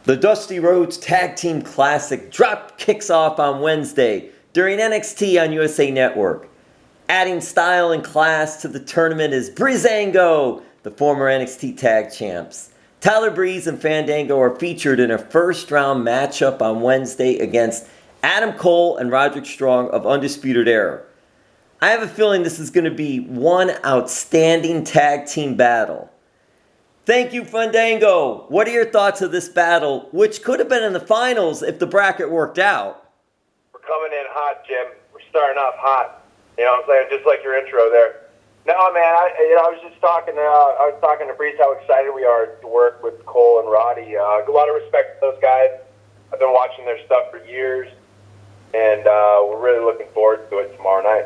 The Dusty Rhodes Tag Team Classic drop kicks off on Wednesday during NXT on USA Network. Adding style and class to the tournament is Breezango, the former NXT Tag Champs. Tyler Breeze and Fandango are featured in a first-round matchup on Wednesday against Adam Cole and Roderick Strong of Undisputed Era. I have a feeling this is going to be one outstanding tag team battle. Thank you, Fandango. What are your thoughts of this battle, which could have been in the finals if the bracket worked out? We're coming in hot, Jim. We're starting off hot. You know what I'm saying? Just like your intro there. No, man, I was just talking. I was talking to Breeze how excited we are to work with Cole and Roddy. A lot of respect to those guys. I've been watching their stuff for years, and we're really looking forward to it tomorrow night.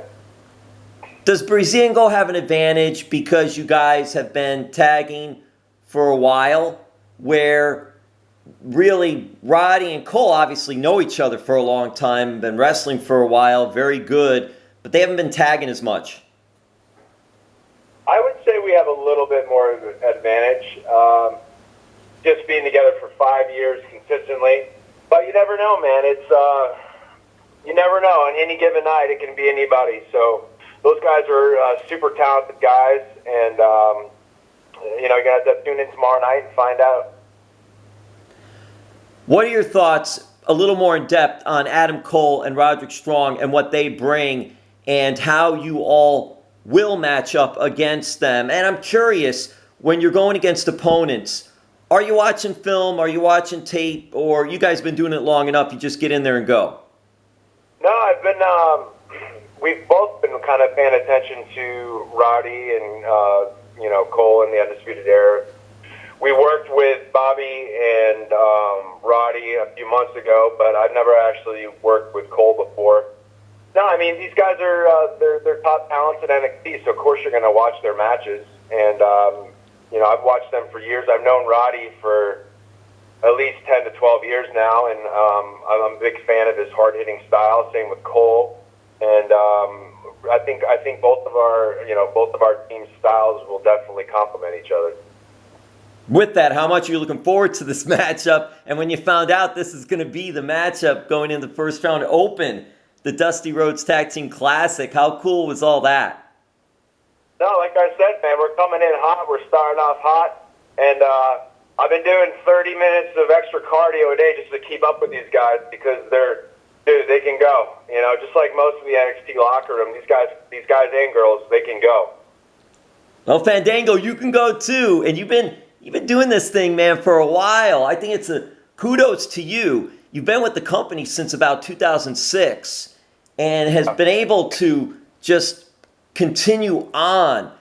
Does Breezango have an advantage because you guys have been tagging for a while, where really Roddy and Cole obviously know each other for a long time, been wrestling for a while, very good, but they haven't been tagging as much? I would say we have a little bit more of an advantage, just being together for 5 years consistently. But you never know, man. It's you never know. On any given night, it can be anybody. So those guys are super talented guys, and you know, you're going to have to tune in tomorrow night and find out. What are your thoughts, a little more in depth, on Adam Cole and Roderick Strong and what they bring and how you all will match up against them? And I'm curious, when you're going against opponents, are you watching film, are you watching tape, or you guys been doing it long enough, you just get in there and go? No, I've been, we've both been kind of paying attention to Roddy and, you know, Cole in the Undisputed Era. We worked with Bobby and Roddy a few months ago, but I've never actually worked with Cole before. No, I mean, these guys are they're top talents at NXT, so of course you're going to watch their matches. And you know, I've watched them for years. I've known Roddy for at least 10 to 12 years now, and I'm a big fan of his hard-hitting style. Same with Cole, and I think both of our team styles will definitely complement each other. With that, how much are you looking forward to this matchup? And when you found out this is going to be the matchup going in the first round to open the Dusty Rhodes Tag Team Classic, how cool was all that? No, like I said, man, we're coming in hot. We're starting off hot, and I've been doing 30 minutes of extra cardio a day just to keep up with these guys because they can go. You know, just like most of the NXT locker room, these guys and girls, they can go. Well, Fandango, you can go too, and you've been doing this thing, man, for a while. I think it's a kudos to you. You've been with the company since about 2006 and has been able to just continue on.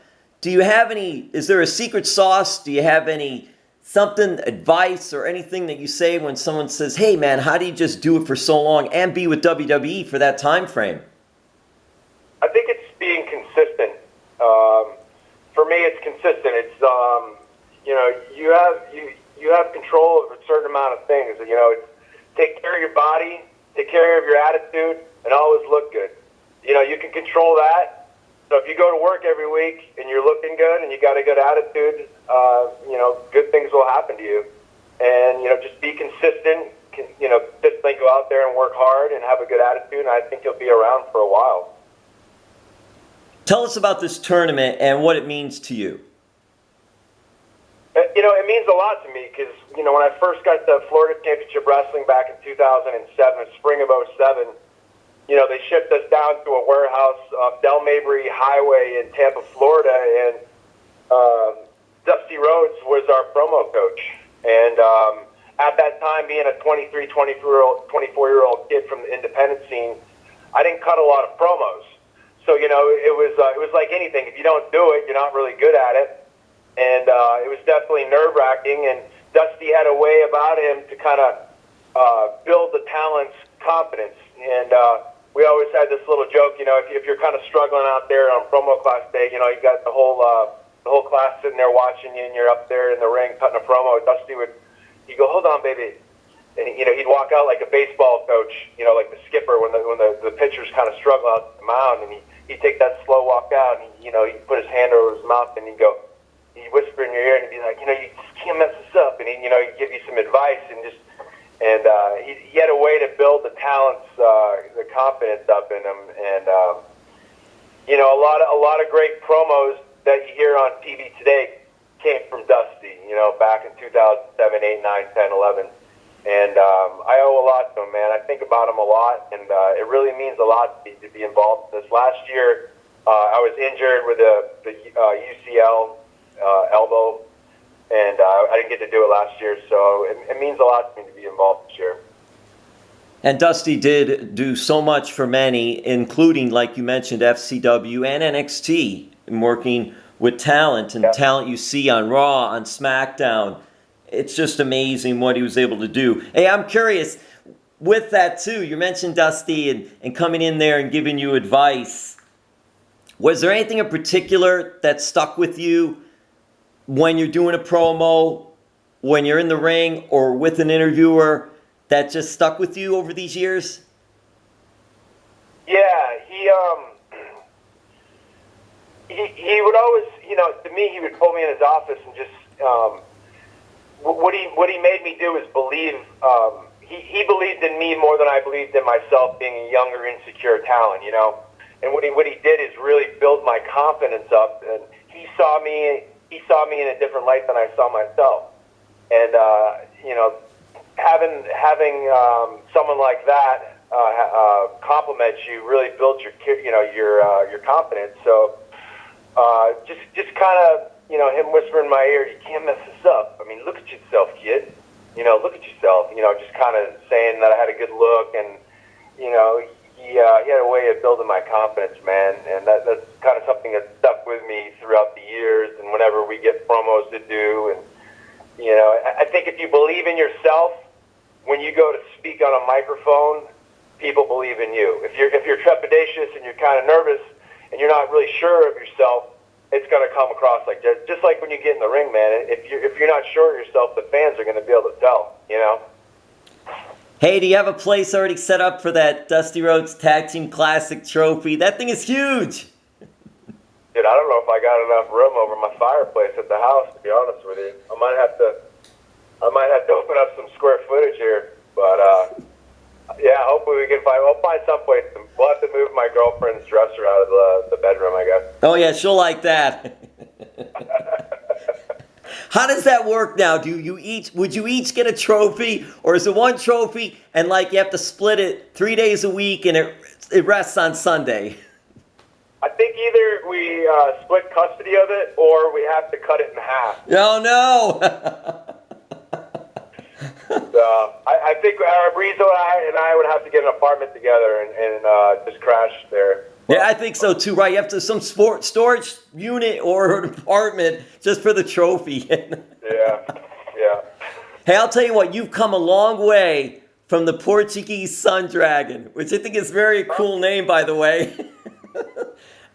Do you have any, is there a secret sauce? Do you have any advice or anything that you say when someone says, hey man, how do you just do it for so long and be with WWE for that time frame? I think it's being consistent. For me, it's consistent. It's, you know, you have control of a certain amount of things. You know, it's take care of your body, take care of your attitude, and always look good. You know, you can control that. So if you go to work every week and you're looking good and you got a good attitude, you know, good things will happen to you. And, you know, just be consistent, you know, just like go out there and work hard and have a good attitude, and I think you'll be around for a while. Tell us about this tournament and what it means to you. You know, it means a lot to me because, you know, when I first got to Florida Championship Wrestling back in 2007, spring of '07, you know, they shipped us down to a warehouse off Del Mabry Highway in Tampa, Florida, and Dusty Rhodes was our promo coach. And at that time, being a 23, 24-year-old kid from the independent scene, I didn't cut a lot of promos. So, you know, it was like anything. If you don't do it, you're not really good at it. And it was definitely nerve-wracking, and Dusty had a way about him to kind of build the talent's confidence. And we always had this little joke, you know, if you're kind of struggling out there on promo class day, you know, you got the whole class sitting there watching you, and you're up there in the ring cutting a promo. Dusty he'd go, hold on, baby. And, you know, he'd walk out like a baseball coach, you know, like the skipper when the pitchers kind of struggle out the mound, and he'd take that slow walk out, and, you know, he'd put his hand over his mouth, and he'd go, he'd whisper in your ear, and he'd be like, you know, you just can't mess this up. And, you know, he'd give you some advice, and just back in 2007, 8, 9, 10, 11. And I owe a lot to him, man. I think about him a lot, and it really means a lot to be involved in this. Last year, I was injured with the UCL elbow, and I didn't get to do it last year, so it means a lot to me to be involved this year. And Dusty did do so much for many, including, like you mentioned, FCW and NXT, and working with talent and talent you see on Raw, on SmackDown. It's just amazing what he was able to do. Hey, I'm curious, with that too, you mentioned Dusty and coming in there and giving you advice. Was there anything in particular that stuck with you when you're doing a promo, when you're in the ring, or with an interviewer that just stuck with you over these years? Yeah, he would always, to me, he would pull me in his office and just, what he made me do is believe, he believed in me more than I believed in myself, being a younger, insecure talent, And what he did is really build my confidence up, and he saw me in a different light than I saw myself. And having someone like that compliment you really builds your confidence. So just kind of him whispering in my ear, "You can't mess this up. I mean, look at yourself, kid. Look at yourself." Just kind of saying that I had a good look, and he had a way of building my confidence, man. And that's kind of something that stuck with me throughout the years. And whenever we get promos to do, and I think if you believe in yourself, when you go to speak on a microphone, people believe in you. If you're trepidatious and you're kind of nervous and you're not really sure of yourself, it's going to come across like just like when you get in the ring, man. If you're not sure of yourself, the fans are going to be able to tell, Hey, do you have a place already set up for that Dusty Rhodes Tag Team Classic trophy? That thing is huge. Dude, I don't know if I got enough room over my fireplace at the house, to be honest with you. I might have to open up some square footage here, but yeah, hopefully we can we'll find some place. We'll have to move my girlfriend's dresser out of the bedroom, I guess. Oh yeah, she'll like that. How does that work now? Would you each get a trophy, or is it one trophy and you have to split it 3 days a week and it rests on Sunday? I think either we split custody of it or we have to cut it in half. Oh no! So I think Breezango and I would have to get an apartment together and just crash there. Yeah, I think so too, right? You have to some storage unit or an apartment just for the trophy. Yeah. Hey, I'll tell you what, you've come a long way from the Portuguese Sun Dragon, which I think is a very cool name, by the way.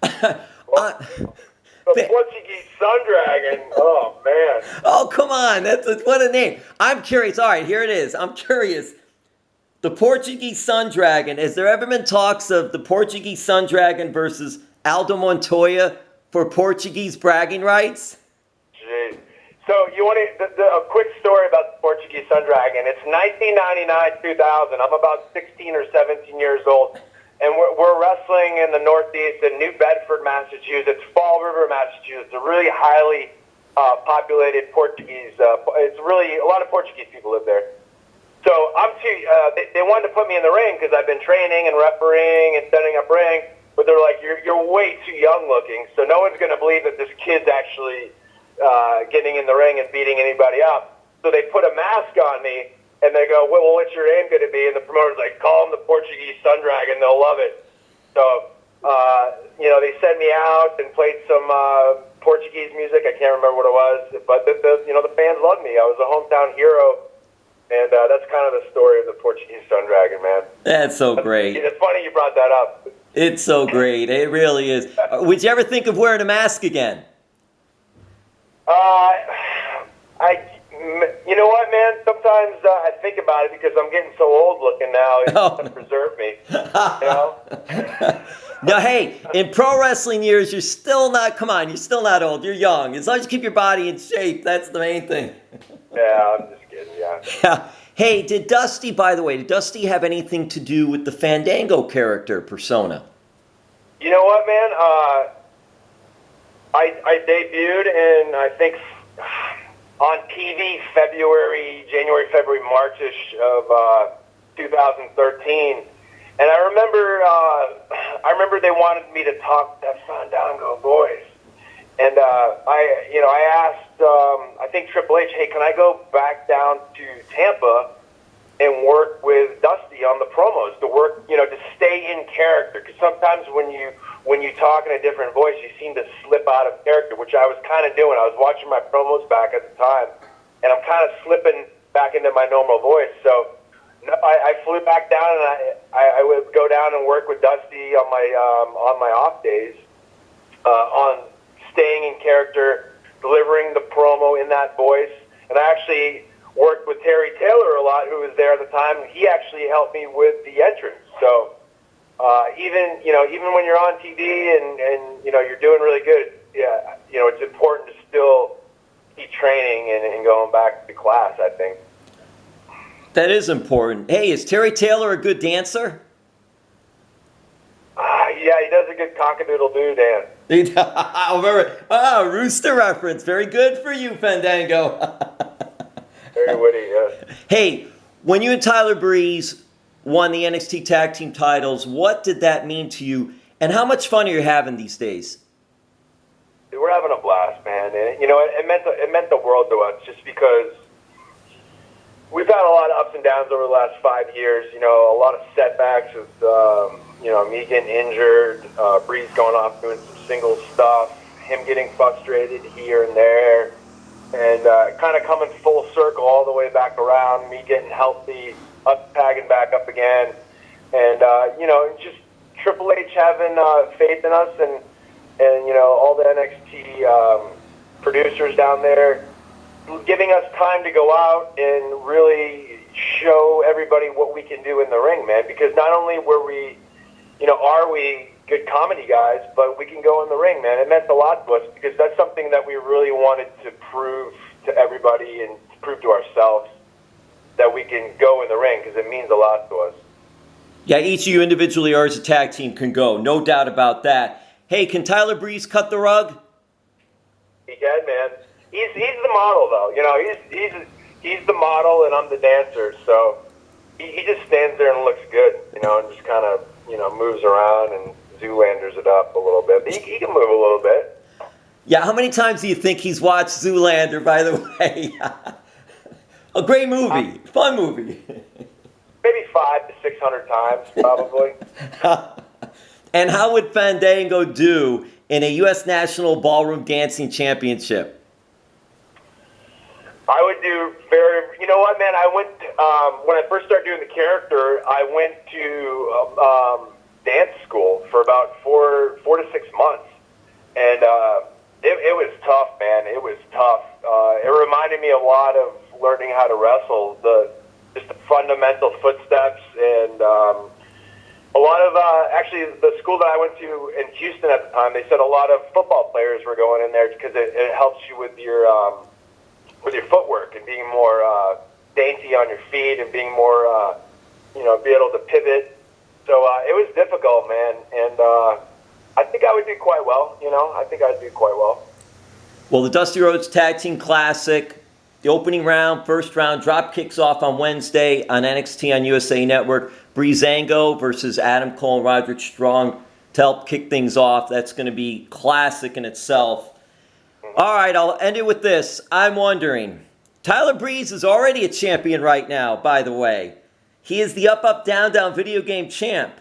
The Portuguese Sun Dragon, oh man. Oh, come on, what a name. I'm curious, all right, here it is. I'm curious. The Portuguese Sun Dragon, has there ever been talks of the Portuguese Sun Dragon versus Aldo Montoya for Portuguese bragging rights? Jeez. So you want a quick story about the Portuguese Sun Dragon. It's 1999, 2000. I'm about 16 or 17 years old, and we're wrestling in the Northeast in New Bedford, Massachusetts, Fall River, Massachusetts. It's a really highly populated Portuguese. It's really a lot of Portuguese people live there. So they wanted to put me in the ring because I've been training and refereeing and setting up ring, but they're like, you're way too young looking, so no one's going to believe that this kid's actually getting in the ring and beating anybody up. So they put a mask on me, and they go, well, what's your name going to be? And the promoter's like, call him the Portuguese Sun Dragon, they'll love it. So, they sent me out and played some Portuguese music. I can't remember what it was, but the fans loved me. I was a hometown hero. And that's kind of the story of the Portuguese Sun Dragon, man. That's so great. It's funny you brought that up. It's so great. It really is. Would you ever think of wearing a mask again? You know what, man? Sometimes I think about it because I'm getting so old looking now. It's going to preserve me. Now, hey, in pro wrestling years, you're still not old. You're young. As long as you keep your body in shape, that's the main thing. Yeah, I'm just kidding, yeah. Hey, did Dusty have anything to do with the Fandango character persona? You know what, man? I debuted in, I think, on TV January, February, March-ish of 2013. And I remember they wanted me to talk that Fandango Boyz. And I asked, I think Triple H, hey, can I go back down to Tampa and work with Dusty on the promos to work, to stay in character? Because sometimes when you talk in a different voice, you seem to slip out of character, which I was kind of doing. I was watching my promos back at the time, and I'm kind of slipping back into my normal voice. So I flew back down, and I would go down and work with Dusty on my off days, on staying in character, delivering the promo in that voice. And I actually worked with Terry Taylor a lot, who was there at the time. He actually helped me with the entrance. So even when you're on TV and you're doing really good, it's important to still keep training and going back to class, I think. That is important. Hey, is Terry Taylor a good dancer? Yeah, he does a good cock-a-doodle-doo dance. I remember. Rooster reference. Very good for you, Fandango. Very witty, yes. Hey, when you and Tyler Breeze won the NXT Tag Team titles, what did that mean to you, and how much fun are you having these days? We're having a blast, man. And, it meant the world to us just because we've had a lot of ups and downs over the last 5 years. A lot of setbacks with, me getting injured, Breeze going off doing some single stuff, him getting frustrated here and there, and kind of coming full circle all the way back around, me getting healthy, tagging back up again, and, just Triple H having faith in us and all the NXT producers down there, giving us time to go out and really show everybody what we can do in the ring, man. Because not only are we good comedy guys, but we can go in the ring, man. It meant a lot to us because that's something that we really wanted to prove to everybody and prove to ourselves that we can go in the ring because it means a lot to us. Yeah, each of you individually or as a tag team can go. No doubt about that. Hey, can Tyler Breeze cut the rug? He can, man. He's the model, though. He's the model, and I'm the dancer. So he just stands there and looks good, and just kind of moves around and Zoolanders it up a little bit. But he can move a little bit. Yeah, how many times do you think he's watched Zoolander? By the way, a great movie, fun movie. Maybe 500 to 600 times, probably. And how would Fandango do in a U.S. National Ballroom Dancing Championship? I would do very. You know what, man? I went when I first started doing the character. I went to dance school for about four to 6 months, and it was tough, man. It was tough. It reminded me a lot of learning how to wrestle, just the fundamental footsteps, and a lot of actually the school that I went to in Houston at the time. They said a lot of football players were going in there because it helps you with your footwork and being more dainty on your feet and being more, be able to pivot. So it was difficult, man, and I think I would do quite well. I think I'd do quite well. Well, the Dusty Rhodes Tag Team Classic, the opening round, first round, drop kicks off on Wednesday on NXT on USA Network. Breezango versus Adam Cole and Roderick Strong to help kick things off. That's going to be classic in itself. All right, I'll end it with this. I'm wondering, Tyler Breeze is already a champion right now, by the way. He is the UpUpDownDown video game champ.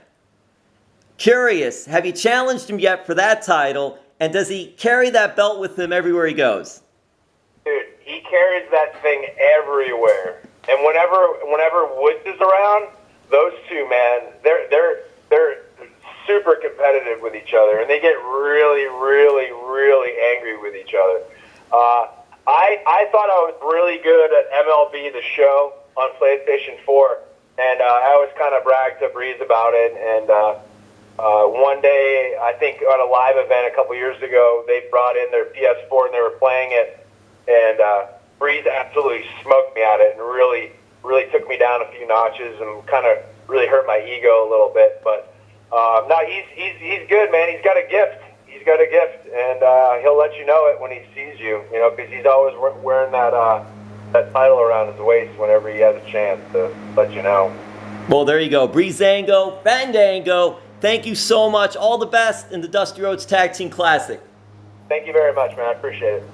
Curious, have you challenged him yet for that title? And does he carry that belt with him everywhere he goes? Dude, he carries that thing everywhere. And whenever Woods is around, those two, man, they're super competitive with each other, and they get really, really, really angry with each other. I thought I was really good at MLB The Show on PlayStation 4, and I always kind of bragged to Breeze about it. And one day, I think on a live event a couple years ago, they brought in their PS4 and they were playing it, and Breeze absolutely smoked me at it and really took me down a few notches and kind of really hurt my ego a little bit. But no, he's good, man. He's got a gift. he's got a gift, and he'll let you know it when he sees you, you know, because he's always wearing that title around his waist whenever he has a chance to let you know. Well, there you go. Breezango, Fandango, thank you so much. All the best in the Dusty Rhodes Tag Team Classic. Thank you very much, man. I appreciate it.